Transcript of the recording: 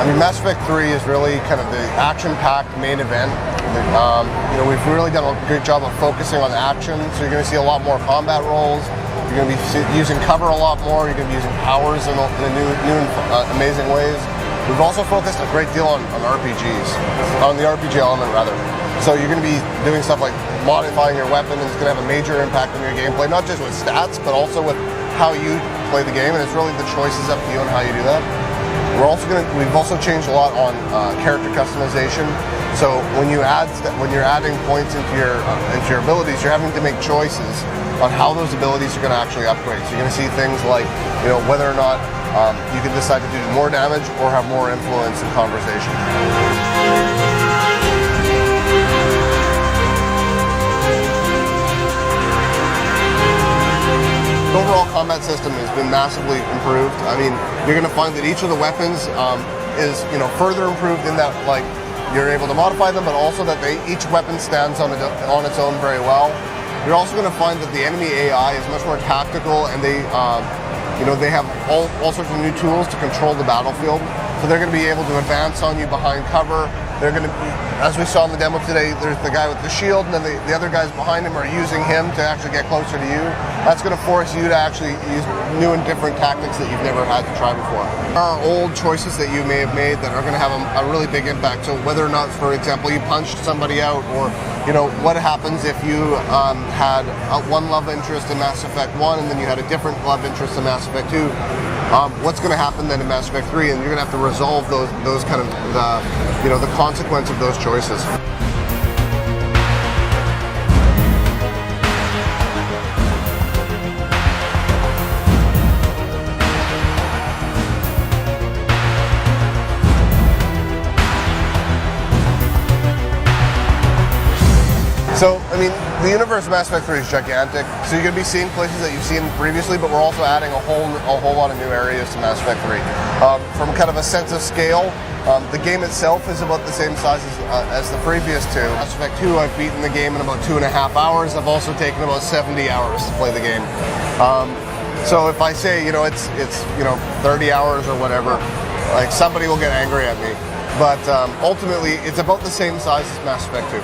mean, Mass Effect 3 is really kind of the action-packed main event. We've really done a good job of focusing on action, so you're going to see a lot more combat roles. You're going to be using cover a lot more. You're going to be using powers in new and amazing ways. We've also focused a great deal on RPGs, on the RPG element rather. So you're going to be doing stuff like modifying your weapon, and it's going to have a major impact on your gameplay, not just with stats, but also with how you play the game, and it's really the choices up to you on how you do that. We've also changed a lot on character customization. So when you're adding points into your abilities, you're having to make choices on how those abilities are going to actually upgrade. So you're going to see things like, whether or not you can decide to do more damage or have more influence in conversation. The overall combat system has been massively improved. I mean, you're going to find that each of the weapons is further improved in that you're able to modify them, but also that each weapon stands on its own very well. You're also going to find that the enemy AI is much more tactical, and they have all sorts of new tools to control the battlefield. So they're going to be able to advance on you behind cover. They're going to be, as we saw in the demo today, there's the guy with the shield, and then the other guys behind him are using him to actually get closer to you. That's going to force you to actually use new and different tactics that you've never had to try before. There are old choices that you may have made that are going to have a really big impact. So whether or not, for example, you punched somebody out, or what happens if you had one love interest in Mass Effect 1 and then you had a different love interest in Mass Effect 2. What's going to happen then in Mass Effect 3, and you're going to have to resolve those kind of the consequence of those choices. So, I mean, the universe of Mass Effect 3 is gigantic, so you're going to be seeing places that you've seen previously, but we're also adding a whole lot of new areas to Mass Effect 3. From kind of a sense of scale, the game itself is about the same size as the previous two. Mass Effect 2, I've beaten the game in about 2.5 hours. I've also taken about 70 hours to play the game. So if I say, it's 30 hours or whatever, somebody will get angry at me. But ultimately, it's about the same size as Mass Effect 2.